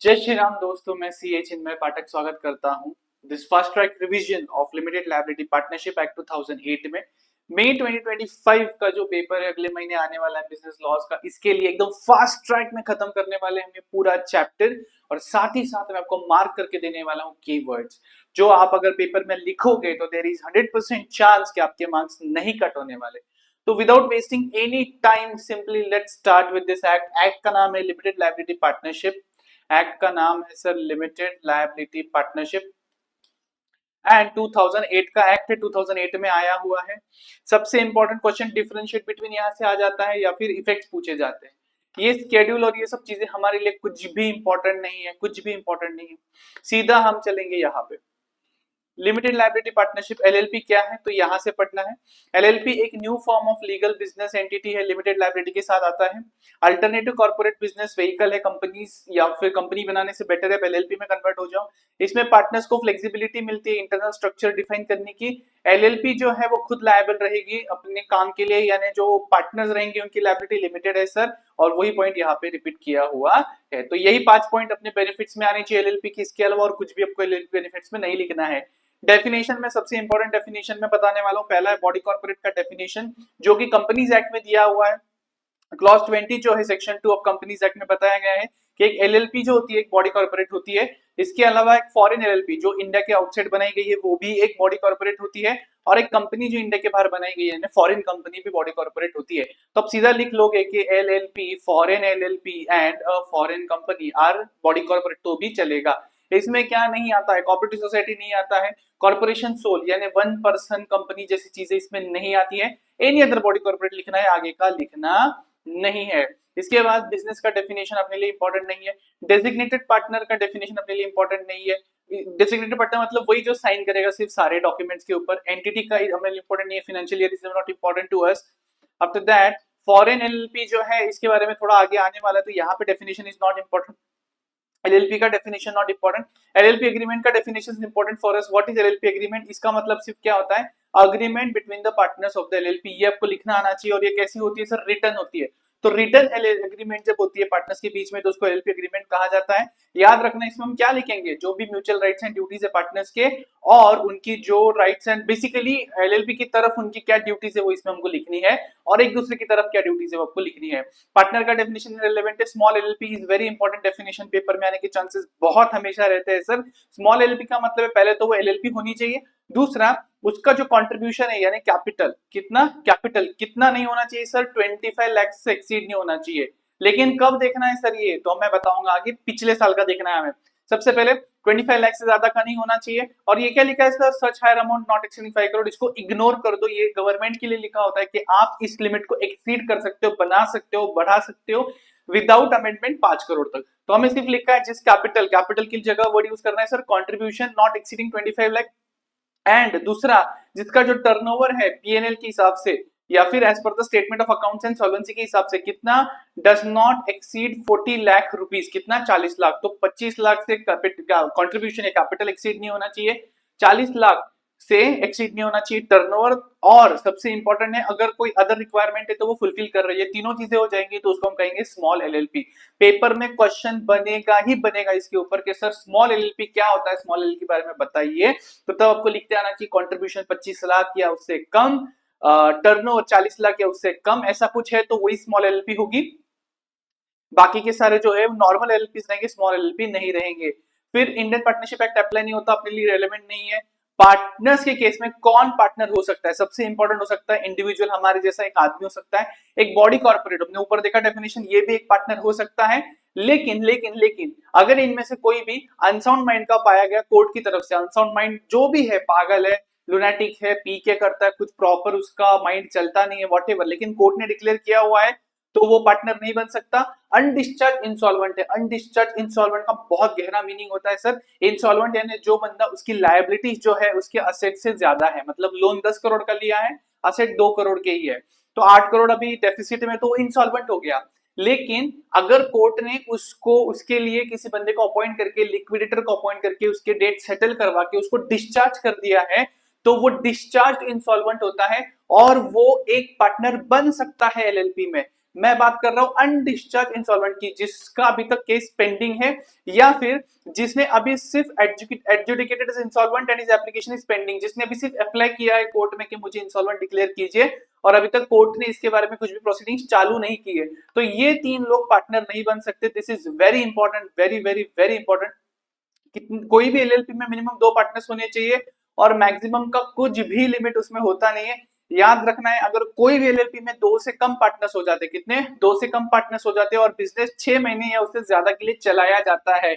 जय श्री राम दोस्तों, मैं सी एच इनमय पाठक स्वागत करता हूं this fast track revision of limited liability partnership act 2008 में मई 2025 का जो पेपर है अगले महीने आने वाला है बिजनेस लॉज का, इसके लिए एकदम फास्ट ट्रैक में खत्म करने वाले हैं पूरा चैप्टर। और साथ ही साथ मैं आपको मार्क करके देने वाला हूँ कीवर्ड्स, जो आप अगर पेपर में लिखोगे तो देयर इज 100% चांस कि आपके मार्क्स नहीं कट होने वाले। तो without wasting any time simply let's start with this act. Act का नाम है लिमिटेड लायबिलिटी पार्टनरशिप। एक्ट का नाम है sir limited liability partnership and 2008 का एक्ट है, 2008 में आया हुआ है। सबसे इंपॉर्टेंट क्वेश्चन डिफरेंशिएट बिटवीन यहाँ से आ जाता है या फिर इफेक्ट्स पूछे जाते हैं। ये स्केड्यूल और ये सब चीजें हमारे लिए कुछ भी इंपॉर्टेंट नहीं है, कुछ भी इंपॉर्टेंट नहीं है। सीधा हम चलेंगे यहाँ पे। लिमिटेड लायबिलिटी पार्टनरशिप एलएलपी क्या है, तो यहां से पढ़ना है। एलएलपी एक new form of legal business entity है, लिमिटेड लायबिलिटी के साथ आता है। अल्टरनेटिव कॉर्पोरेट बिजनेस व्हीकल है, कंपनीज या फिर कंपनी बनाने से बेटर है एलएलपी में कन्वर्ट हो जाओ। इसमें पार्टनर्स को फ्लेक्सिबिलिटी मिलती है इंटरनल स्ट्रक्चर डिफाइन करने की। एलएलपी जो है वो खुद लायबल रहेगी अपने काम के लिए, यानी जो पार्टनर्स रहेंगे उनकी लायबिलिटी लिमिटेड है सर। और वही पॉइंट यहाँ पे रिपीट किया हुआ है। तो यही 5 पॉइंट अपने बेनिफिट्स में आने चाहिए एलएलपी की, इसके अलावा और कुछ भी आपको एलएलपी बेनिफिट्स में नहीं लिखना है। डेफिनेशन में सबसे इंपॉर्टेंट डेफिनेशन में बताने वाला हूं। पहला है बॉडी कॉर्पोरेट का डेफिनेशन, जो कि कंपनीज एक्ट में दिया हुआ है। क्लॉज 20 जो है सेक्शन 2 ऑफ कंपनीज एक्ट में बताया गया है कि एक एलएलपी जो होती है एक बॉडी कॉर्पोरेट होती है। इसके अलावा एक फॉरेन एलएलपी जो इंडिया के आउटसाइड बनाई गई है वो भी एक बॉडी कॉर्पोरेट होती है। और एक कंपनी जो इंडिया के बाहर बनाई गई है फॉरेन कंपनी भी बॉडी कॉर्पोरेट होती है। तो आप सीधा लिख लोगे कि LLP, foreign LLP and a foreign company our body corporate, तो भी चलेगा। इसमें क्या नहीं आता है, कोऑपरेटिव सोसाइटी नहीं आता है, कॉर्पोरेशन सोल यानी वन पर्सन कंपनी जैसी चीजें इसमें नहीं आती है। एनी अदर बॉडी कॉर्पोरेट लिखना है, आगे का लिखना नहीं है। इसके बाद बिजनेस का डेफिनेशन अपने लिए इंपॉर्टेंट नहीं है। डेजिग्नेटेड पार्टनर का डेफिनेशन अपने लिए इंपॉर्टेंट नहीं है। डेजिग्नेटेड पार्टनर मतलब वही जो साइन करेगा सिर्फ सारे डॉक्यूमेंट्स के ऊपर। एंटिटी का हमें इंपॉर्टेंट नहीं है, financial year is not important to us. After that foreign LLP जो है इसके बारे में थोड़ा आगे आने वाला है, तो यहाँ पे definition is not important. LLP का definition not important. LLP agreement का definition important for us. What is LLP agreement, इसका मतलब सिर्फ क्या होता है, agreement between the partners of the LLP. ये आपको लिखना आना चाहिए। और ये कैसी होती है सर, रिटर्न होती है। तो रिटर्न एग्रीमेंट जब होती है पार्टनर्स के बीच में तो उसको एलएलपी एग्रीमेंट कहा जाता है। याद रखना इसमें हम क्या लिखेंगे, जो भी म्यूचुअल राइट्स एंड ड्यूटीज है पार्टनर्स के और उनकी जो राइट्स एंड बेसिकली एलएलपी की तरफ उनकी क्या ड्यूटीज है वो इसमें हमको लिखनी है, और एक दूसरे की तरफ क्या ड्यूटीज है वो आपको लिखनी है। पार्टनर का डेफिनेशन रिलेवेंट है। Small LLP is very important definition, paper में आने के चांसेस बहुत हमेशा रहते हैं सर। स्मॉल एलएलपी का मतलब है पहले तो वो एलएलपी होनी चाहिए, दूसरा उसका जो कंट्रीब्यूशन है यानी कैपिटल कितना नहीं होना चाहिए सर, 25 लाख से एक्सीड नहीं होना चाहिए। लेकिन कब देखना है सर, ये तो मैं बताऊंगा आगे, पिछले साल का देखना है हमें। सबसे पहले 25 लाख से ज्यादा का नहीं होना चाहिए। और ये क्या लिखा है sir, such higher amount not exceeding 5 crore, इसको इग्नोर कर दो। ये गवर्नमेंट के लिए लिखा होता है कि आप इस लिमिट को एक्सीड कर सकते हो, बना सकते हो, बढ़ा सकते हो विदाउट अमेंडमेंट 5 करोड़ तक। तो हमें सिर्फ लिखा है जिस कैपिटल की जगह वर्ड यूज करना है sir, contribution not exceeding 25 lakh. And दूसरा जिसका जो टर्नओवर है पीएनएल के हिसाब से या फिर as per the statement of accounts and solvency के हिसाब से कितना, does not exceed 40 lakh rupees, कितना 40 लाख। तो 25 लाख से कंट्रीब्यूशन या कैपिटल एक्सीड नहीं होना चाहिए, 40 लाख से एक्सीड नहीं होना चाहिए टर्नओवर। और सबसे इंपॉर्टेंट है अगर कोई अदर रिक्वायरमेंट है तो वो फुलफिल कर रही है, तीनों चीजें हो जाएंगी तो उसको हम कहेंगे स्मॉल एलएलपी। पेपर में क्वेश्चन बनेगा ही बनेगा इसके ऊपर कि सर स्मॉल एलएलपी क्या होता है, स्मॉल एलएलपी के बारे में बताइए। तो तब आपको लिखते आना चाहिए कंट्रीब्यूशन 25 लाख या उससे कम, टर्नओवर 40 लाख या उससे कम, ऐसा कुछ है तो वही स्मॉल एलएलपी होगी। बाकी के सारे जो है नॉर्मल एलएलपी रहेंगे, स्मॉल एलएलपी नहीं रहेंगे। फिर इंडियन पार्टनरशिप एक्ट अप्लाई नहीं होता, अपने लिए रेलेवेंट नहीं है। पार्टनर्स के केस में कौन पार्टनर हो सकता है, सबसे इंपॉर्टेंट हो सकता है इंडिविजुअल, हमारे जैसा एक आदमी हो सकता है। एक बॉडी कॉर्पोरेट, अपने ऊपर देखा डेफिनेशन, ये भी एक पार्टनर हो सकता है। लेकिन अगर इनमें से कोई भी अनसाउंड माइंड का पाया गया कोर्ट की तरफ से, अनसाउंड माइंड जो भी है, पागल है, लुनाटिक है, पी के करता है, कुछ प्रॉपर उसका माइंड चलता नहीं है, वॉटेवर, लेकिन कोर्ट ने डिक्लेयर किया हुआ है तो वो पार्टनर नहीं बन सकता। अनडिस्चार्ज इंसॉल्वेंट है। अनडिस्चार्ज इंसॉल्वेंट का बहुत गहरा मीनिंग होता है सर। इंसॉल्वेंट यानी जो बंदा, उसकी लायबिलिटी जो है उसके असेट से ज्यादा है, मतलब लोन 10 करोड़ का लिया है, असेट 2 करोड़ के ही है, तो 8 करोड़ अभी डेफिसिट में, तो वो इंसॉल्वेंट हो गया। लेकिन अगर कोर्ट ने उसको, उसके लिए किसी बंदे को अपॉइंट करके, लिक्विडेटर को अपॉइंट करके उसके डेट सेटल करवा के उसको डिस्चार्ज कर दिया है, तो वो डिस्चार्ज इंसॉल्वेंट होता है और वो एक पार्टनर बन सकता है एलएलपी में। मैं बात कर रहा हूं अनडिस्चार्ज इंसॉल्वेंट की, जिसका अभी तक केस पेंडिंग है, या फिर जिसने अभी सिर्फ adjudicated as insolvent and his application is pending, जिसने अभी सिर्फ अप्लाई किया है कोर्ट में कि मुझे इंसॉल्वेंट डिक्लेयर कीजिए, और अभी तक कोर्ट ने इसके बारे में कुछ भी प्रोसीडिंग्स चालू नहीं की है। तो ये 3 लोग पार्टनर नहीं बन सकते। This is very important, very very very important. कोई भी एलएलपी में मिनिमम 2 पार्टनर्स होने चाहिए, और मैक्सिमम का कुछ भी लिमिट उसमें होता नहीं है। याद रखना है, अगर कोई भी एलएलपी में 2 से कम पार्टनर्स हो जाते, कितने, 2 से कम पार्टनर्स हो जाते, और बिजनेस 6 महीने या उससे ज्यादा के लिए चलाया जाता है,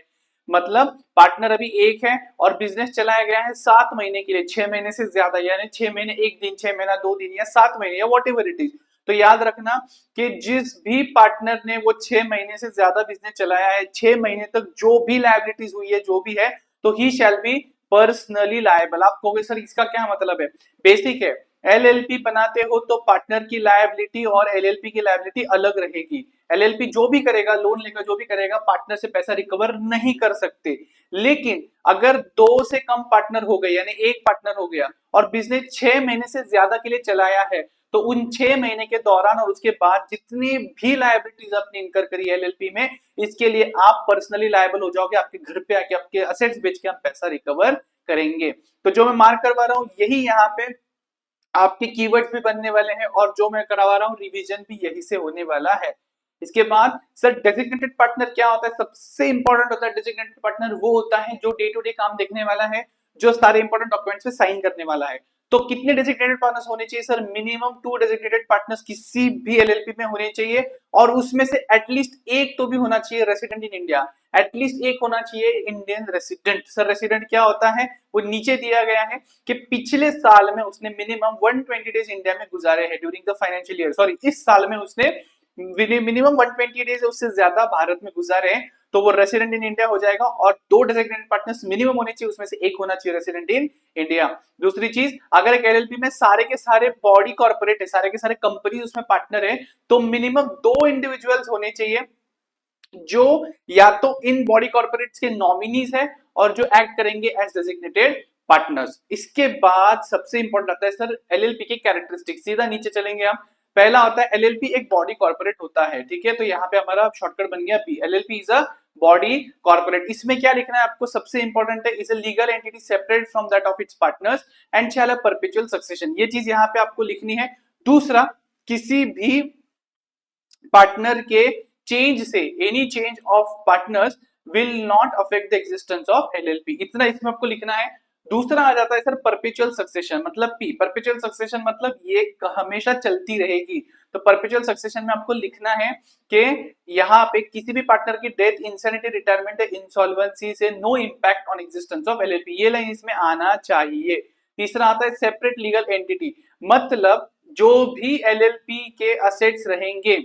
मतलब पार्टनर अभी एक है और बिजनेस चलाया गया है 7 महीने के लिए, 6 महीने से ज्यादा, यानी 6 महीने 1 दिन, 6 महीना 2 दिन, या 7 महीने, या वॉट एवर इट इज। तो याद रखना कि जिस भी पार्टनर ने वो 6 महीने से ज्यादा बिजनेस चलाया है, 6 महीने तक जो भी लायबिलिटीज हुई है, जो भी है, तो ही शैल बी पर्सनली लायबल। आप कहोगे सर इसका क्या मतलब है? बेसिक है, एलएलपी बनाते हो तो पार्टनर की लायबिलिटी और एलएलपी की लायबिलिटी अलग रहेगी। एलएलपी जो भी करेगा, लोन लेकर जो भी करेगा, पार्टनर से पैसा रिकवर नहीं कर सकते। लेकिन अगर 2 से कम पार्टनर हो गए, यानी एक पार्टनर हो गया और बिजनेस 6 महीने से ज्यादा के लिए चलाया है, तो उन 6 महीने के दौरान और उसके बाद जितनी भी लायबिलिटीज आपने इनकर करी एलएलपी में, इसके लिए आप पर्सनली लायबल हो जाओगे। आपके घर पे आके आपके असेट्स बेच के हम पैसा रिकवर करेंगे। तो जो मैं मार्क करवा रहा हूं, यही यहाँ पे आपके कीवर्ड्स भी बनने वाले हैं, और जो मैं करवा रहा हूं रिवीजन भी यही से होने वाला है। इसके बाद सर डेजिग्नेटेड पार्टनर क्या होता है? सबसे इंपॉर्टेंट होता है डेजिग्नेटेड पार्टनर, वो होता है जो डे टू डे काम देखने वाला है, जो सारे इंपॉर्टेंट डॉक्यूमेंट्स पे साइन करने वाला है। तो कितने डेजिग्नेटेड पार्टनर्स होने चाहिए सर? मिनिमम 2 डेजिग्नेटेड पार्टनर्स किसी भी एलएलपी में होने चाहिए, और उसमें से एटलीस्ट एक तो भी होना चाहिए रेसिडेंट इन इंडिया। एटलीस्ट एक होना चाहिए इंडियन रेसिडेंट। सर रेसिडेंट क्या होता है? वो नीचे दिया गया है कि पिछले साल में उसने मिनिमम 120 डेज इंडिया में गुजारे हैं during the financial year, sorry इस साल में उसने मिनिमम 120 डेज उससे ज्यादा भारत में गुजारे हैं, तो वो रेसिडेंट इन इंडिया हो जाएगा। और 2 डेजिग्नेटेड पार्टनर्स मिनिमम होने चाहिए, उसमें से एक होना चाहिए रेसिडेंट इन इंडिया। दूसरी चीज, अगर एक एलएलपी में सारे के सारे बॉडी कॉर्पोरेट है, सारे के सारे कंपनी उसमें पार्टनर है, तो मिनिमम 2 इंडिविजुअल्स होने चाहिए जो या तो इन बॉडी कॉर्पोरेट्स के नॉमिनीज है और जो एक्ट करेंगे एज डेजिग्नेटेड पार्टनर्स। इसके बाद सबसे इंपॉर्टेंट आता है सर एलएलपी के कैरेक्टरिस्टिक्स। सीधा नीचे चलेंगे हम। पहला होता है एलएलपी एक बॉडी कॉर्पोरेट होता है, ठीक है, तो यहाँ पे हमारा शॉर्टकट बन गया B. LLP is a body corporate. इसमें क्या लिखना है आपको? सबसे इंपॉर्टेंट है, is a legal entity separate from that of its partners and shall have perpetual succession. ये चीज यहाँ पे आपको लिखनी है। दूसरा, किसी भी पार्टनर के चेंज से, any change of partners will not affect the existence of LLP. इतना इसमें आपको लिखना है। दूसरा आ जाता है सर परपेचुअल सक्सेशन, मतलब पी। परपेचुअल सक्सेशन मतलब ये हमेशा चलती रहेगी। तो परपेचुअल सक्सेशन में आपको लिखना है कि यहाँ पे किसी भी पार्टनर की डेथ, इंसैनिटी, रिटायरमेंट या इंसॉल्वेंसी से no impact on existence of LLP. ये लाइन इसमें आना चाहिए। तीसरा आता है सेपरेट लीगल एंटिटी, मतलब जो भी एलएलपी के असेट्स रहेंगे,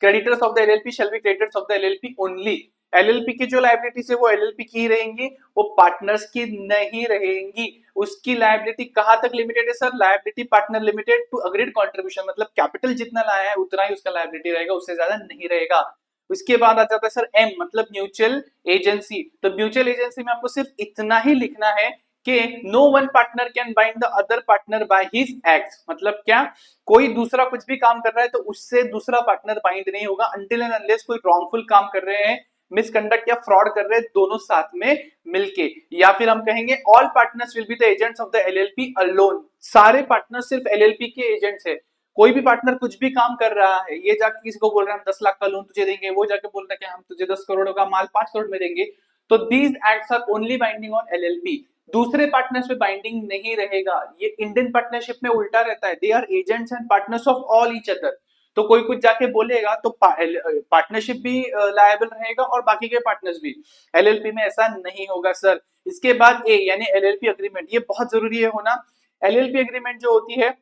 creditors of the LLP shall be creditors of the LLP only. LLP की जो लायबिलिटीज है वो एलएलपी की रहेंगी, वो पार्टनर्स की नहीं रहेंगी। उसकी लायबिलिटी कहां तक लिमिटेड है sir? Liability partner limited to agreed contribution, मतलब कैपिटल जितना लाया है उतना ही उसका लायबिलिटी रहेगा, उससे ज्यादा नहीं रहेगा। उसके बाद आ जाता है सर एम, मतलब म्यूचुअल एजेंसी। तो म्यूचुअल एजेंसी में आपको सिर्फ इतना ही लिखना है कि no one partner can bind the other partner by his acts. मतलब क्या? कोई दूसरा कुछ भी काम कर रहा है तो उससे दूसरा पार्टनर बाइंड नहीं होगा अनटिल एंड अनलेस कोई रॉन्गफुल काम कर रहे हैं, मिसकंडक्ट या फ्रॉड कर रहे हैं दोनों साथ में मिलके। या फिर हम कहेंगे all partners will be the agents of the LLP alone. सारे पार्टनर सिर्फ एलएलपी के एजेंट्स है। कोई भी पार्टनर कुछ भी काम कर रहा है, ये जाके किसी को बोल रहे हैं हम 10 लाख का लोन तुझे देंगे, वो जाके बोल रहा है कि हम तुझे 10 करोड़ का माल 5 करोड़ में देंगे, तो these acts are only binding on LLP. दूसरे पार्टनर्स पे बाइंडिंग नहीं रहेगा। ये इंडियन पार्टनरशिप में उल्टा रहता है, they are agents and partners of all each other. तो कोई कुछ जाके बोलेगा तो पार्टनरशिप भी लायबल रहेगा और बाकी के पार्टनर्स भी। एलएलपी में ऐसा नहीं होगा सर। इसके बाद ए यानी एलएलपी अग्रीमेंट, ये बहुत जरूरी है होना। एलएलपी अग्रीमेंट जो होती है,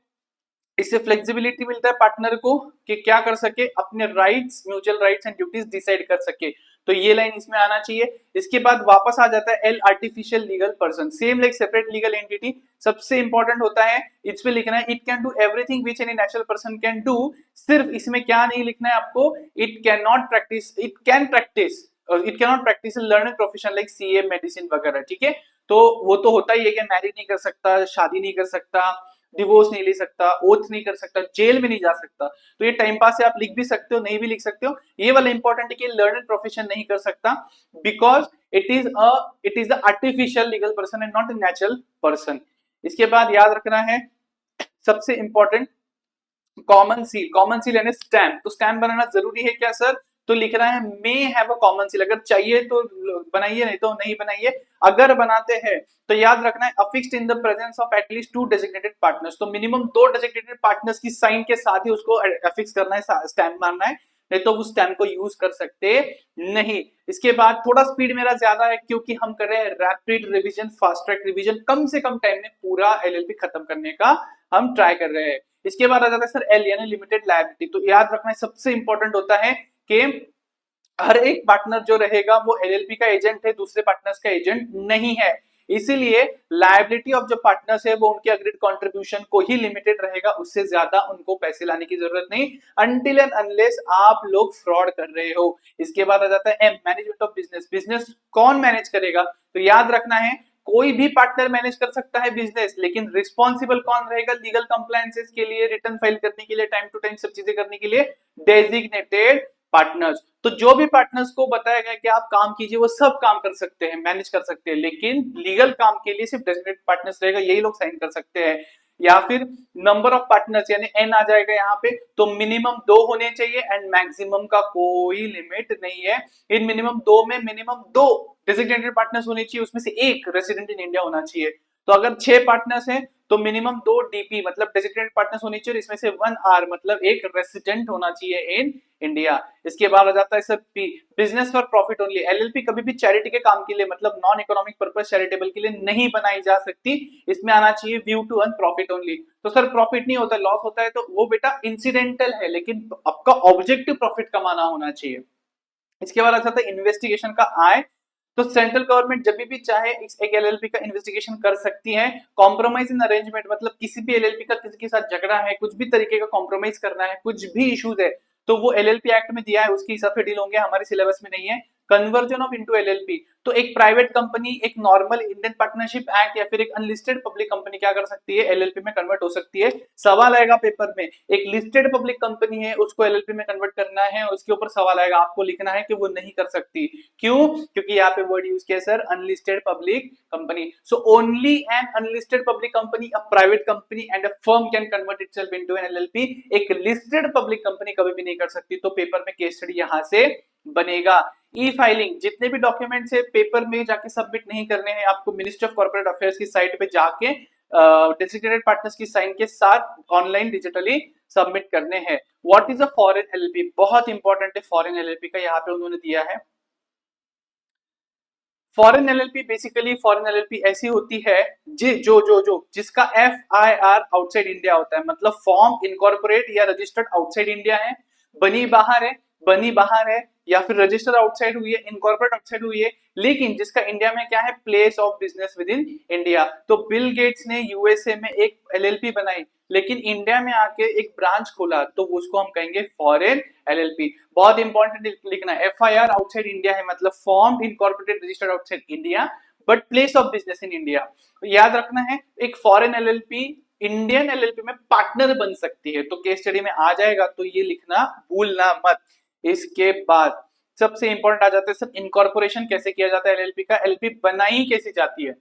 इससे फ्लेक्सिबिलिटी मिलता है पार्टनर को कि क्या कर सके, अपने rights, mutual rights and duties decide कर सके। तो ये लाइन इसमें आना चाहिए। इसके बाद वापस आ जाता है L, artificial legal person, same like separate legal entity. सबसे इंपॉर्टेंट होता है इसमें लिखना है it can do everything which any natural person can do. सिर्फ इसमें क्या नहीं लिखना है आपको? It can not practice, it can practice, it can not practice learning profession like CA, medicine वगैरह, ठीक है। तो वो तो होता ही है कि मैरिज नहीं कर सकता, शादी नहीं कर सकता, डिवोर्स नहीं ले सकता, ओथ नहीं कर सकता, जेल में नहीं जा सकता। तो ये टाइम पास से आप लिख भी सकते हो, नहीं भी लिख सकते हो। ये वाला इंपॉर्टेंट है कि लर्नड प्रोफेशन नहीं कर सकता, because it is the artificial legal person and not a natural person. इसके बाद याद रखना है सबसे इंपॉर्टेंट कॉमन सील यानी स्टैम्प। तो स्टैम्प बनाना जरूरी है क्या सर? तो लिखना है may have a common seal, अगर चाहिए तो बनाइए, नहीं तो नहीं बनाइए। अगर बनाते हैं तो याद रखना है affixed in the presence of at least 2 designated partners. तो मिनिमम 2 डेजिग्नेटेड पार्टनर्स की साइन के साथ ही उसको अफिक्स करना है, स्टैम्प मारना है, नहीं तो उस स्टैम्प को यूज कर सकते नहीं। इसके बाद थोड़ा स्पीड मेरा ज्यादा है क्योंकि हम कर रहे हैं rapid revision, fast track revision, कम से कम टाइम में पूरा एलएलपी खत्म करने का हम ट्राई कर रहे हैं। इसके बाद आ जाता है सर एल यानी लिमिटेड लायबिलिटी। तो याद रखना है सबसे इंपॉर्टेंट होता है कि हर एक पार्टनर जो रहेगा वो एलएलपी का एजेंट है, दूसरे पार्टनर्स का एजेंट नहीं है। इसीलिए लायबिलिटी ऑफ जो पार्टनर्स है वो उनके अग्रीड कंट्रीब्यूशन को ही लिमिटेड रहेगा, उससे ज्यादा उनको पैसे लाने की जरूरत नहीं, अनटिल एंड अनलेस आप लोग फ्रॉड कर रहे हो। इसके बाद आ जाता है M management of business. Business कौन मैनेज करेगा? तो याद रखना है कोई भी पार्टनर मैनेज कर सकता है बिजनेस, लेकिन रिस्पॉन्सिबल कौन रहेगा लीगल कंप्लायंसेस के लिए, रिटर्न फाइल करने के लिए, टाइम टू टाइम सब चीजें करने के लिए? Designated partners. तो जो भी पार्टनर्स को बताया गया कि आप काम कीजिए वो सब काम कर सकते हैं, मैनेज कर सकते हैं, लेकिन लीगल काम के लिए सिर्फ डेजिग्नेटेड पार्टनर्स रहेगा, यही लोग साइन कर सकते हैं। या फिर नंबर ऑफ पार्टनर्स यानी एन आ जाएगा यहाँ पे, तो मिनिमम 2 होने चाहिए एंड मैक्सिमम का कोई लिमिट नहीं है। इन मिनिमम 2 में मिनिमम 2 डेजिग्नेटेड पार्टनर्स होने चाहिए, उसमें से एक रेसिडेंट इन इंडिया होना चाहिए। तो अगर 6 पार्टनर्स हैं तो मिनिमम 2 डीपी मतलब डेजिग्नेटेड पार्टनर्स होने चाहिए, इसमें से 1 आर मतलब एक रेसिडेंट होना चाहिए इन इंडिया। इसके बाद आ जाता है sir P business for profit only. LLP कभी भी चैरिटी के काम के लिए मतलब नॉन इकोनॉमिक पर्पस चैरिटेबल के लिए नहीं बनाई जा सकती, इसमें आना चाहिए view to earn profit only. तो सर प्रॉफिट नहीं होता, लॉस होता है तो वो बेटा इंसिडेंटल है, लेकिन आपका ऑब्जेक्टिव प्रॉफिट कमाना होना चाहिए। इसके बाद आ जाता है इन्वेस्टिगेशन का आय। तो सेंट्रल गवर्नमेंट जब भी चाहे एक एलएलपी का इन्वेस्टिगेशन कर सकती है। कॉम्प्रोमाइज इन अरेंजमेंट मतलब किसी भी एलएलपी का किसी के साथ झगड़ा है, कुछ भी तरीके का कॉम्प्रोमाइज करना है, कुछ भी इश्यूज है, तो वो एलएलपी एक्ट में दिया है, उसके हिसाब से डील होंगे, हमारे सिलेबस में नहीं है। कन्वर्जन ऑफ इनटू एलएलपी, तो एक प्राइवेट कंपनी एक नॉर्मल इंडियन पार्टनरशिप एक्ट या फिर एक अनलिस्टेड पब्लिक कंपनी क्या कर सकती है? एलएलपी में कन्वर्ट हो सकती है। सवाल आएगा पेपर में, एक लिस्टेड पब्लिक कंपनी है उसको एलएलपी में कन्वर्ट करना है, उसके ऊपर सवाल आएगा, आपको लिखना है कि वो नहीं कर सकती। क्यों? क्योंकि यहाँ पे वर्ड यूज किया sir unlisted public company. So only an unlisted public company, a private company and a firm can convert itself into an LLP. एक लिस्टेड पब्लिक कंपनी कभी भी नहीं कर सकती। तो पेपर में केस स्टडी यहां से बनेगा। ई फाइलिंग, जितने भी डॉक्यूमेंट्स है पेपर में जाके सबमिट नहीं करने हैं, आपको मिनिस्ट्री ऑफ कॉर्पोरेट अफेयर्स की साइट पे जाके डेजिग्नेटेड पार्टनर्स की साइन के साथ ऑनलाइन डिजिटली सबमिट करने हैं। What is a foreign LLP? बहुत इंपॉर्टेंट है फॉरेन एलएलपी का, यहाँ पे उन्होंने दिया है। Foreign LLP basically foreign LLP ऐसी होती है जिसका FIR आउटसाइड इंडिया होता है, मतलब फॉर्म इनकॉर्पोरेट या रजिस्टर्ड आउटसाइड इंडिया है, बनी बाहर है या फिर रजिस्टर्ड आउटसाइड हुई है, इनकॉर्पोरेट आउटसाइड हुई है, लेकिन जिसका इंडिया में क्या है? Place of business with in India. तो बिल गेट्स ने यूएसए में एक एलएलपी बनाई, लेकिन इंडिया में आके एक ब्रांच खोला, तो उसको हम कहेंगे फॉरेन एलएलपी। बहुत इंपॉर्टेंट लिखना है, FIR आउटसाइड इंडिया है मतलब form incorporated registered outside India but place of business in India. याद रखना है एक फॉरेन एलएलपी इंडियन एलएलपी में पार्टनर बन सकती है, तो केस स्टडी में आ जाएगा, तो ये लिखना भूलना मत। इसके बाद सबसे इंपॉर्टेंट आ जाता है सर इनकॉर्पोरेशन कैसे किया जाता है एलएलपी का, एलएलपी बनाई कैसे जाती है।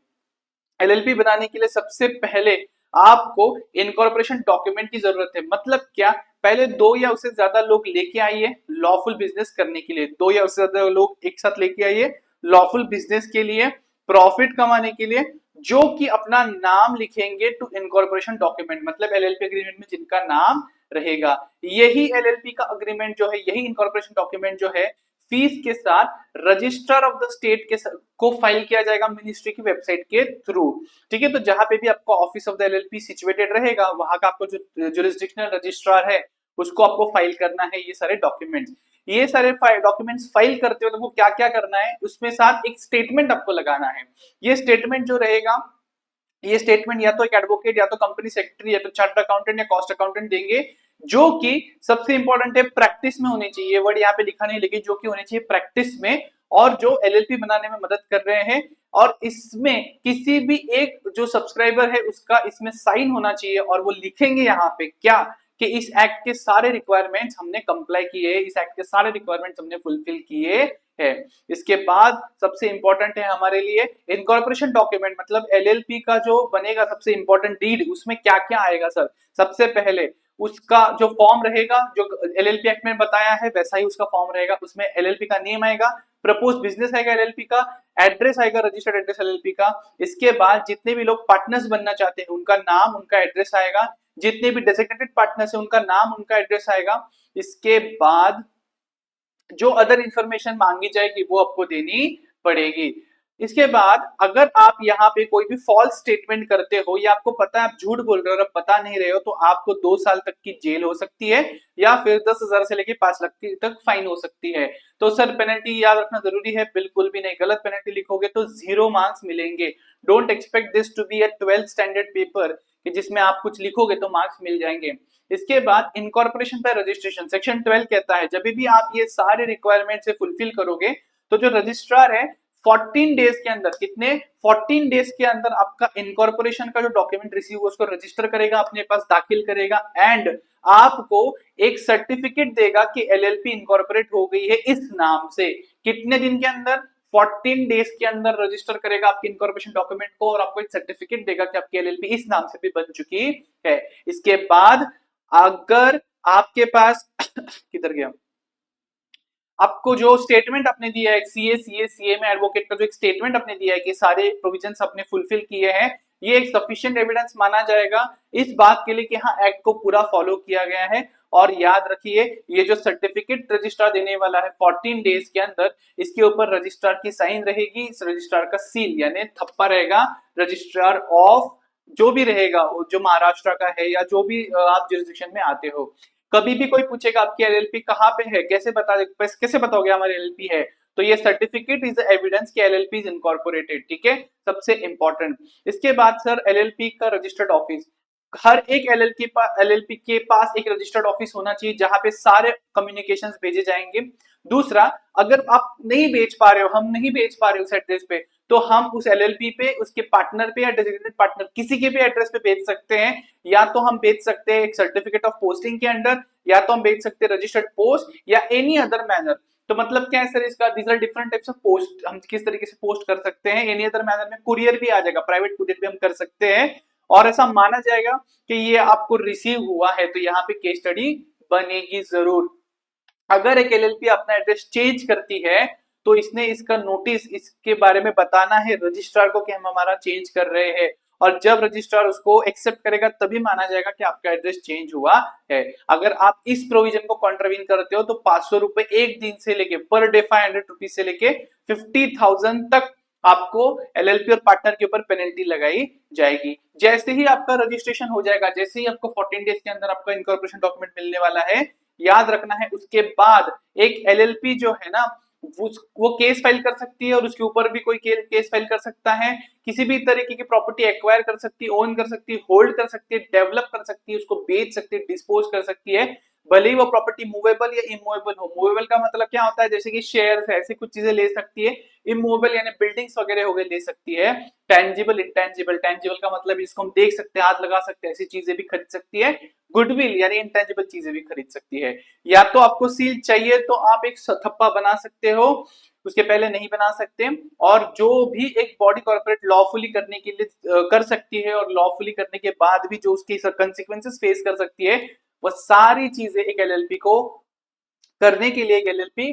एलएलपी बनाने के लिए सबसे पहले आपको इनकॉर्पोरेशन डॉक्यूमेंट की जरूरत है। मतलब क्या? पहले 2 या उससे ज्यादा लोग लेके आइए लॉफुल बिजनेस करने के लिए, 2 या उससे ज्यादा लोग एक साथ लेके आइए लॉफुल बिजनेस के लिए, प्रॉफिट कमाने के लिए, जो कि अपना नाम लिखेंगे टू इनकॉर्पोरेशन डॉक्यूमेंट, मतलब एलएलपी एग्रीमेंट में जिनका नाम रहेगा। यही एलएलपी का अग्रीमेंट जो है, यही इनकॉर्पोरेशन डॉक्यूमेंट जो है, फीस के साथ रजिस्ट्रार ऑफ द स्टेट के को फाइल किया जाएगा मिनिस्ट्री की वेबसाइट के थ्रू। ठीक है, तो जहां पे भी आपका office of the LLP situated रहेगा, वहां का आपको जो जुरिस्डिक्शनल रजिस्ट्रार है उसको आपको फाइल करना है ये सारे डॉक्यूमेंट्स। ये सारे डॉक्यूमेंट्स फाइल करते हो तो वो क्या क्या करना है, उसमें साथ एक स्टेटमेंट आपको लगाना है। ये स्टेटमेंट जो रहेगा, ये स्टेटमेंट या तो एक एडवोकेट या तो कंपनी सेक्रेटरी या तो चार्टर्ड अकाउंटेंट या कॉस्ट अकाउंटेंट देंगे, जो कि सबसे इंपॉर्टेंट है प्रैक्टिस में होनी चाहिए। वर्ड यहाँ पे लिखा नहीं, लेकिन जो कि होनी चाहिए प्रैक्टिस में और जो एलएलपी बनाने में मदद कर रहे हैं। और इसमें किसी भी एक जो सब्सक्राइबर है उसका इसमें साइन होना चाहिए और वो लिखेंगे यहाँ पे क्या कि इस एक्ट के सारे रिक्वायरमेंट्स हमने कंप्लाई किए, इस एक्ट के सारे रिक्वायरमेंट्स हमने फुलफिल किए है। इसके बाद सबसे इंपॉर्टेंट है हमारे लिए इनकॉर्पोरेशन डॉक्यूमेंट, मतलब एलएलपी का जो बनेगा सबसे इंपॉर्टेंट डीड, उसमें क्या क्या आएगा सर? सबसे पहले उसका जो फॉर्म रहेगा जो एलएलपी एक्ट में बताया है वैसा ही उसका फॉर्म रहेगा, उसमें एलएलपी का नेम आएगा, प्रपोज बिजनेस आएगा एलएलपी का, एड्रेस आएगा रजिस्टर्ड एड्रेस एलएलपी का। इसके बाद जितने भी लोग पार्टनर्स बनना चाहते हैं उनका नाम उनका एड्रेस आएगा, जितने भी डेजिग्नेटेड पार्टनर्स है उनका नाम उनका एड्रेस आएगा। इसके बाद जो अदर इंफॉर्मेशन मांगी जाएगी वो आपको देनी पड़ेगी। इसके बाद अगर आप यहाँ पे कोई भी फॉल्स स्टेटमेंट करते हो या आपको पता है आप झूठ बोल रहे हो और आप बता नहीं रहे हो तो आपको 2 साल तक की जेल हो सकती है या फिर 10,000 से लेके 5 लाख तक फाइन हो सकती है। तो सर पेनल्टी याद रखना जरूरी है? बिल्कुल भी नहीं, गलत पेनल्टी लिखोगे तो 0 मार्क्स मिलेंगे। Don't expect this to be a 12th standard paper कि जिसमें आप कुछ लिखोगे तो मार्क्स मिल जाएंगे। इसके बाद इनकॉर्पोरेशन बाय रजिस्ट्रेशन सेक्शन 12 कहता है जब भी आप ये सारे रिक्वायरमेंट से फुलफिल करोगे तो जो रजिस्ट्रार है 14 डेज के अंदर, कितने 14 डेज के अंदर आपका इनकॉर्पोरेशन का जो डॉक्यूमेंट रिसीव उसको रजिस्टर करेगा, अपने पास दाखिल करेगा एंड आपको एक सर्टिफिकेट देगा कि एलएलपी इनकॉर्पोरेट हो गई है इस नाम से। कितने दिन के अंदर? 14 डेज के अंदर रजिस्टर करेगा आपके इनकॉर्पोरेशन डॉक्यूमेंट को और आपको एक सर्टिफिकेट देगा कि आपकी एलएलपी इस नाम से भी बन चुकी है। इसके बाद अगर आपके पास किधर गया, आपको जो स्टेटमेंट आपने दिया है सीए में एडवोकेट का जो एक स्टेटमेंट आपने दिया है कि सारे प्रोविजंस आपने फुलफिल किए हैं, ये एक सफिशिएंट एविडेंस माना जाएगा इस बात के लिए कि हाँ एक्ट को पूरा फॉलो किया गया है। और याद रखिए ये जो सर्टिफिकेट रजिस्ट्रार देने वाला है 14 डेज के अंदर, इसके ऊपर रजिस्ट्रार की साइन रहेगी, इस रजिस्ट्रार का सील यानी थप्पा रहेगा, रजिस्ट्रार ऑफ जो भी रहेगा जो महाराष्ट्र का है या जो भी आप जुरिस्डिक्शन में आते हो। कभी भी कोई पूछेगा आपकी एलएलपी कहाँ पे है, कैसे बताओगे हमारी एलएलपी है, तो ये सर्टिफिकेट इज एविडेंस कि एलएलपी इज इनकॉर्पोरेटेड, ठीक है, सबसे इंपॉर्टेंट। इसके बाद सर एलएलपी का रजिस्टर्ड ऑफिस, हर एक एलएलपी के पास एक रजिस्टर्ड ऑफिस होना चाहिए जहां पे सारे कम्युनिकेशंस भेजे जाएंगे। दूसरा, अगर आप नहीं बेच पा रहे हो, हम नहीं बेच पा रहे हो उस एड्रेस पे, तो हम उस एलएलपी पे उसके पार्टनर पे या डेजिग्नेटेड पार्टनर किसी के भी एड्रेस पे बेच सकते हैं। या तो हम बेच सकते हैं एक सर्टिफिकेट ऑफ पोस्टिंग के अंडर, या तो हम बेच सकते हैं रजिस्टर्ड पोस्ट या एनी अदर मैनर। तो मतलब क्या है सर इसका, these are different types of post, हम किस तरीके से पोस्ट कर सकते हैं। एनी अदर मैनर में कुरियर भी आ जाएगा, प्राइवेट कुरियर भी हम कर सकते हैं और ऐसा माना जाएगा कि ये आपको रिसीव हुआ है, तो यहाँ पे केस स्टडी बनेगी जरूर। अगर एक एलएलपी अपना एड्रेस चेंज करती है तो इसने इसका नोटिस इसके बारे में बताना है रजिस्ट्रार को कि हम हमारा चेंज कर रहे हैं, और जब रजिस्ट्रार उसको एक्सेप्ट करेगा तभी माना जाएगा कि आपका एड्रेस चेंज हुआ है। अगर आप इस प्रोविजन को कॉन्ट्रावीन करते हो तो 500 रुपए एक दिन से लेके पर डे 500 रुपीज से लेके 50,000 तक आपको एलएलपी और पार्टनर के ऊपर पेनल्टी लगाई जाएगी। जैसे ही आपका रजिस्ट्रेशन हो जाएगा, जैसे ही आपको 14 डेज के अंदर आपका इनकॉर्पोरेशन डॉक्यूमेंट मिलने वाला है, याद रखना है उसके बाद एक एलएलपी जो है ना वो केस फाइल कर सकती है और उसके ऊपर भी कोई केस फाइल कर सकता है, किसी भी तरीके की प्रॉपर्टी एक्वायर कर सकती है, ओन कर सकती है, होल्ड कर सकती है, डेवलप कर सकती है, उसको बेच सकती है, डिस्पोज कर सकती है, भले ही वो प्रॉपर्टी मूवेबल या इमूवेबल हो। मूवेबल का मतलब क्या होता है, जैसे कि शेयर्स ऐसी कुछ चीजें ले सकती है, इमूवेबल यानी बिल्डिंग्स वगैरह हो गए ले सकती है, टेंजिबल इंटेंजिबल, टेंजिबल का मतलब इसको हम देख सकते हैं, हाथ लगा सकते हैं, ऐसी चीजें भी खरीद सकती है, गुडविल यानी इंटेंजिबल चीजें भी खरीद सकती है। या तो आपको सील चाहिए तो आप एक थप्पा बना सकते हो, उसके पहले नहीं बना सकते। और जो भी एक बॉडी कॉर्पोरेट लॉफुली करने के लिए कर सकती है और लॉफुली करने के बाद भी जो उसकी कंसिक्वेंसेस फेस कर सकती है, वो सारी चीजें एक एलएलपी को करने के लिए एक एलएलपी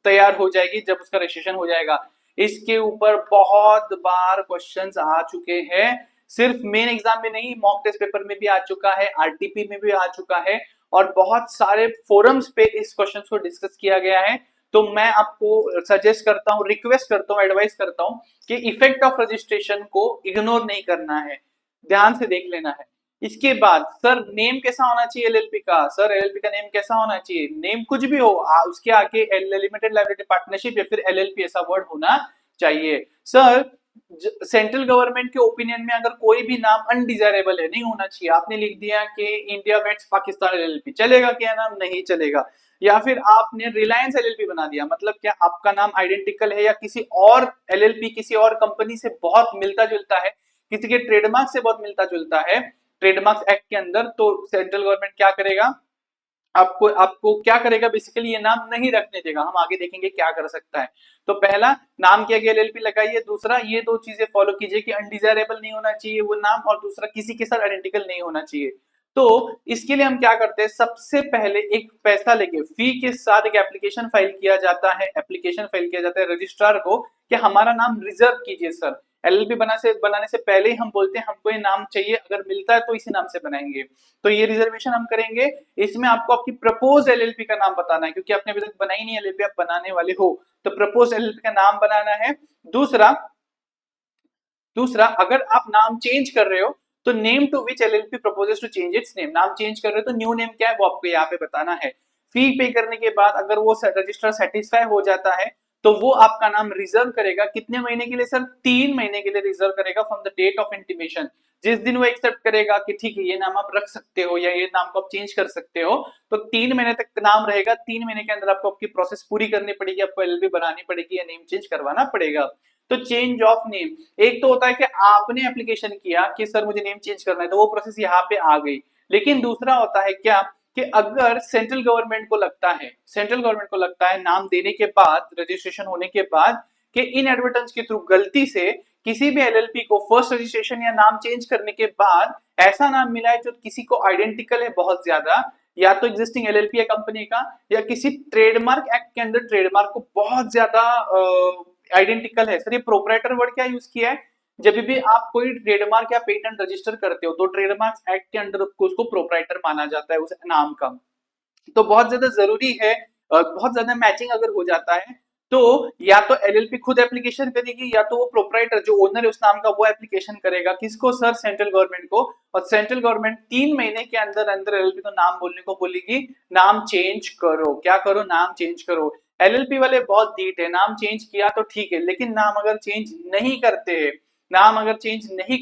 तैयार हो जाएगी जब उसका रजिस्ट्रेशन हो जाएगा। इसके ऊपर बहुत बार क्वेश्चंस आ चुके हैं, सिर्फ मेन एग्जाम में नहीं, मॉक टेस्ट पेपर में भी आ चुका है, आरटीपी में भी आ चुका है, और बहुत सारे फोरम्स पे इस क्वेश्चन को डिस्कस किया गया है। तो मैं आपको सजेस्ट करता हूँ, रिक्वेस्ट करता हूँ, एडवाइस करता हूँ कि इफेक्ट ऑफ रजिस्ट्रेशन को इग्नोर नहीं करना है, ध्यान से देख लेना है। इसके बाद सर नेम कैसा होना चाहिए एलएलपी का, सर एलएलपी का नेम कैसा होना चाहिए, नेम कुछ भी हो उसके आगे लिमिटेड लायबिलिटी पार्टनरशिप या फिर एलएलपी ऐसा वर्ड होना चाहिए। सर सेंट्रल गवर्नमेंट के ओपिनियन में अगर कोई भी नाम अनडिजायरेबल है, नहीं होना चाहिए, आपने लिख दिया कि इंडिया वेट्स पाकिस्तान एलएलपी, चलेगा क्या नाम? नहीं चलेगा। या फिर आपने रिलायंस एलएलपी बना दिया, मतलब क्या आपका नाम आइडेंटिकल है या किसी और एलएलपी किसी और कंपनी से बहुत मिलता जुलता है, किसी के ट्रेडमार्क से बहुत मिलता जुलता है ट्रेडमार्क एक्ट के अंदर, तो सेंट्रल गवर्नमेंट क्या करेगा, आपको आपको क्या करेगा, बेसिकली ये नाम नहीं रखने देगा। हम आगे देखेंगे क्या कर सकता है। तो पहला, नाम के आगे एलएलपी लगाइए। दूसरा, ये दो चीजें फॉलो कीजिए कि अनडिजायरेबल नहीं होना चाहिए वो नाम, और दूसरा किसी के साथ आइडेंटिकल नहीं होना चाहिए। तो इसके लिए हम क्या करते हैं, सबसे पहले एक पैसा लेके फी के साथ एक एप्लीकेशन फाइल किया जाता है, एप्लीकेशन फाइल किया जाता है रजिस्ट्रार को कि हमारा नाम रिजर्व कीजिए सर। एलएलपी बनाने से पहले ही हम बोलते हैं हमको ये नाम चाहिए, अगर मिलता है तो इसी नाम से बनाएंगे। तो ये रिजर्वेशन हम करेंगे। इसमें आपको आपकी प्रपोज एलएलपी का नाम बताना है, क्योंकि आपने अभी तक बनाई नहीं एलएलपी, आप बनाने वाले हो, तो प्रपोज एलएलपी का नाम बनाना है। दूसरा अगर आप नाम चेंज कर रहे हो तो name to which LLP proposes to change its name, नाम चेंज कर रहे हो तो न्यू नेम क्या है वो आपको यहाँ पे बताना है। फी पे करने के बाद अगर वो रजिस्टर सेटिस्फाई हो जाता है तो वो आपका नाम रिजर्व करेगा। कितने महीने के लिए सर, 3 महीने के लिए रिजर्व करेगा from the date of intimation. जिस दिन वो एक्सेप्ट करेगा कि ठीक है ये नाम आप रख सकते हो या ये नाम को आप चेंज कर सकते हो, तो 3 महीने तक नाम रहेगा। 3 महीने के अंदर आपको आपकी प्रोसेस पूरी करनी पड़ेगी, आपको एलएलपी बनानी पड़ेगी या नेम चेंज करवाना पड़ेगा। तो चेंज ऑफ नेम, एक तो होता है कि आपने एप्लीकेशन किया कि सर मुझे नेम चेंज करना है, तो वो प्रोसेस यहाँ पे आ गई। लेकिन दूसरा होता है क्या कि अगर सेंट्रल गवर्नमेंट को लगता है नाम देने के बाद, रजिस्ट्रेशन होने के बाद, कि इनएडवर्टेंस के थ्रू गलती से किसी भी एलएलपी को फर्स्ट रजिस्ट्रेशन या नाम चेंज करने के बाद ऐसा नाम मिला है जो किसी को आइडेंटिकल है बहुत ज्यादा, या तो एग्जिस्टिंग एलएलपी है कंपनी का, या किसी ट्रेडमार्क एक्ट के अंदर ट्रेडमार्क को बहुत ज्यादा आइडेंटिकल है। सर ये प्रोप्राइटर वर्ड क्या यूज किया है, जब भी आप कोई ट्रेडमार्क या पेटेंट रजिस्टर करते हो तो ट्रेडमार्क एक्ट के अंडर उसको प्रोप्राइटर माना जाता है उस नाम का। तो बहुत ज्यादा जरूरी है, बहुत ज्यादा मैचिंग अगर हो जाता है तो या तो एलएलपी खुद एप्लीकेशन करेगी या तो वो प्रोप्राइटर जो ओनर है उस नाम का वो एप्लीकेशन करेगा। किसको सर, सेंट्रल गवर्नमेंट को। और सेंट्रल गवर्नमेंट 3 महीने के अंदर अंदर एलएलपी को नाम बोलने को बोलेगी, नाम चेंज करो। क्या करो, नाम चेंज करो। एलएलपी वाले बहुत ढीठ है, नाम चेंज किया तो ठीक है, लेकिन नाम अगर चेंज नहीं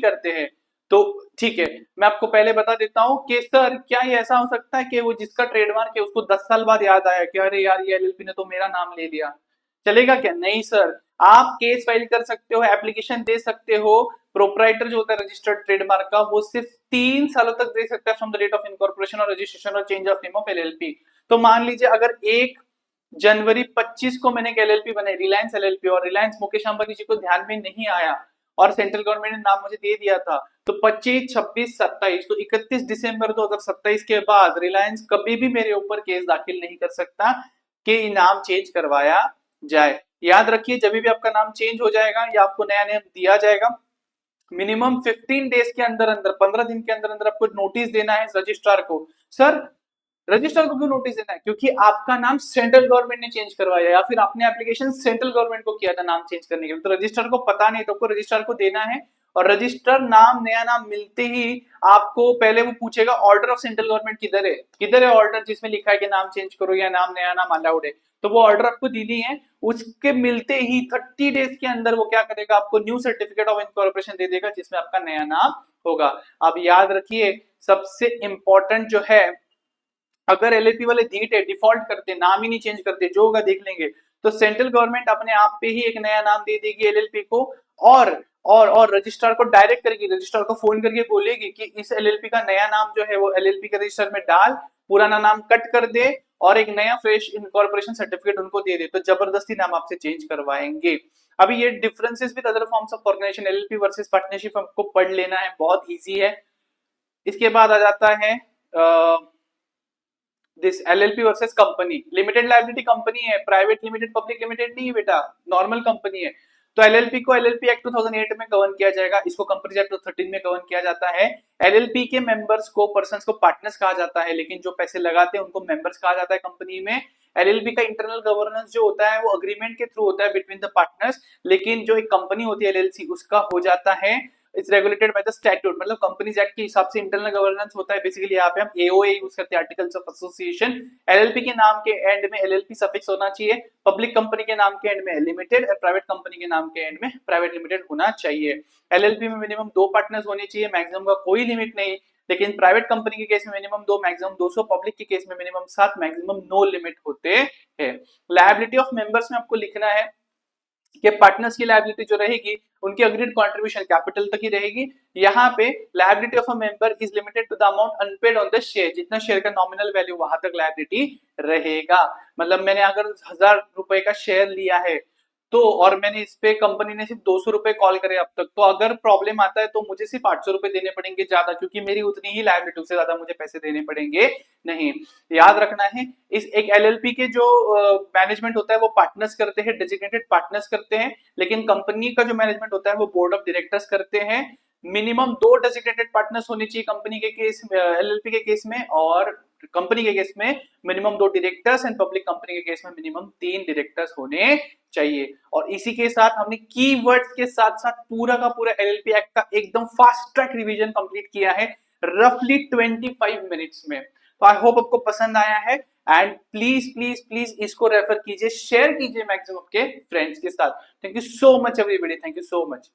करते हैं तो ठीक है। मैं आपको पहले बता देता हूं कि सर क्या ये ऐसा हो सकता है कि वो जिसका ट्रेडमार्क है उसको 10 साल बाद याद आया कि अरे यार ये एलएलपी ने तो मेरा नाम ले लिया, चलेगा क्या? नहीं सर, आप केस फाइल कर सकते हो, एप्लीकेशन दे सकते हो। प्रोप्राइटर जो होता है रजिस्टर्ड ट्रेडमार्क का, वो सिर्फ 3 सालों तक दे सकता है from the date of incorporation और रजिस्ट्रेशन और change of name of LLP. तो मान लीजिए अगर 1 जनवरी 25 को मैंने एक एलएलपी बनाई, रिलायंस एलएलपी, और रिलायंस मुकेश अंबानी जी को ध्यान में नहीं आया और सेंट्रल गवर्नमेंट ने नाम मुझे दे दिया था, तो 25, 26, 27, तो 31 दिसंबर 2027 के बाद रिलायंस कभी भी मेरे ऊपर केस दाखिल नहीं कर सकता कि नाम चेंज करवाया जाए। याद रखिए जब भी आपका नाम चेंज हो जाएगा या आपको नया नेम दिया जाएगा, मिनिमम 15 डेज के अंदर अंदर, 15 दिन के अंदर अंदर आपको नोटिस देना है रजिस्ट्रार को। सर रजिस्ट्रार को क्यों नोटिस देना है? क्योंकि आपका नाम सेंट्रल गवर्नमेंट ने चेंज करवाया या फिर आपने एप्लीकेशन सेंट्रल गवर्नमेंट को किया था नाम चेंज करने के लिए, तो रजिस्ट्रार को पता नहीं, तो आपको रजिस्ट्रार को देना है। और रजिस्टर नाम, नया नाम मिलते ही आपको पहले वो पूछेगा ऑर्डर ऑफ सेंट्रल गवर्नमेंट किधर है ऑर्डर जिसमें लिखा है कि नाम चेंज करो या नाम, नया नाम अलाउड है। तो वो ऑर्डर आपको देनी है। उसके मिलते ही 30 डेज के अंदर वो क्या करेगा, आपको न्यू सर्टिफिकेट ऑफ इनकॉर्पोरेशन दे देगा जिसमें आपका नया नाम होगा। अब याद रखिए सबसे इंपॉर्टेंट जो है, अगर एलएलपी वाले ढीठ है, डिफॉल्ट करते, नाम ही नहीं चेंज करते, जो होगा देख लेंगे, तो सेंट्रल गवर्नमेंट अपने आप पे ही एक नया नाम दे देगी एलएलपी को, और रजिस्ट्रार को डायरेक्ट करेगी, रजिस्ट्रार को फोन करके बोलेगी कि इस एलएलपी का नया नाम जो है वो एलएलपी के रजिस्टर में डाल, पुराना नाम कट कर दे और एक नया फ्रेश इनकॉर्पोरेशन सर्टिफिकेट उनको दे दे, तो जबरदस्ती नाम आपसे चेंज करवाएंगे। अभी ये differences with other forms of organisation, LLP versus partnership, हमको पढ़ लेना है, बहुत इजी है। इसके बाद आ जाता है this LLP versus company. Limited liability company है, प्राइवेट लिमिटेड, पब्लिक लिमिटेड नहीं है बेटा, नॉर्मल कंपनी है। तो एलएलपी को एलएलपी एक्ट 2008 में गवर्न किया जाएगा, इसको कंपनीज एक्ट 2013 में गवर्न किया जाता है। एलएलपी के मेंबर्स को, पर्संस को पार्टनर्स कहा जाता है, लेकिन जो पैसे लगाते हैं उनको मेंबर्स कहा जाता है कंपनी में। एलएलपी का इंटरनल गवर्नेंस जो होता है वो अग्रीमेंट के थ्रू होता है बिटवीन द पार्टनर्स, लेकिन जो एक कंपनी होती है एलएलसी उसका हो जाता है it's regulated by the statute, मतलब कंपनीज एक्ट के हिसाब से इंटरनल गवर्नेंस होता है। बेसिकली यहाँ पे हम एओए यूज करते हैं, आर्टिकल्स ऑफ एसोसिएशन। एलएलपी के नाम के एंड में एलएलपी सफिक्स होना चाहिए, पब्लिक कंपनी के नाम के एंड में लिमिटेड, और प्राइवेट कंपनी के नाम के एंड में प्राइवेट लिमिटेड होना चाहिए। एलएलपी में मिनिमम 2 पार्टनर्स होने चाहिए, मैक्सिमम का कोई लिमिट नहीं, लेकिन प्राइवेट कंपनी के केस में मिनिमम 2 मैक्सिमम 200, पब्लिक के केस में मिनिमम 7 मैक्सिमम नो लिमिट होते हैं। लायबिलिटी ऑफ मेंबर्स में आपको लिखना है कि पार्टनर्स की लायबिलिटी जो रहेगी उनकी अग्रीड कंट्रीब्यूशन कैपिटल तक ही रहेगी। यहाँ पे liability of a member is limited to the amount unpaid on the share, जितना शेयर का नॉमिनल वैल्यू वहां तक लायबिलिटी रहेगा। मतलब मैंने अगर 1000 रुपए का शेयर लिया है तो, और मैंने इस पे कंपनी ने सिर्फ 200 रुपए कॉल करे अब तक, तो अगर प्रॉब्लम आता है तो मुझे सिर्फ 800 रुपए देने पड़ेंगे ज्यादा, क्योंकि मेरी उतनी ही लायबिलिटी, से ज्यादा मुझे पैसे देने पड़ेंगे नहीं। याद रखना है इस एक एलएलपी के जो मैनेजमेंट होता है वो पार्टनर्स करते हैं, डेजिग्नेटेड पार्टनर्स करते हैं, लेकिन कंपनी का जो मैनेजमेंट होता है वो बोर्ड ऑफ डायरेक्टर्स करते हैं। मिनिमम 2 डेजिग्नेटेड पार्टनर्स होने चाहिए कंपनी के केस में, एलएलपी के केस में, और कंपनी के केस में minimum 2 directors, and public company के केस में मिनिमम 3 डायरेक्टर्स होने चाहिए। और इसी के साथ हमने कीवर्ड्स के साथ साथ पूरा का पूरा एलएलपी एक्ट का एकदम फास्ट ट्रैक रिवीजन कंप्लीट किया है रफली 25 मिनट्स में। तो आई होप आपको पसंद आया है, एंड प्लीज प्लीज प्लीज इसको रेफर कीजिए, शेयर कीजिए मैक्सिमम के फ्रेंड्स के साथ। Thank you so much everybody, thank you so much.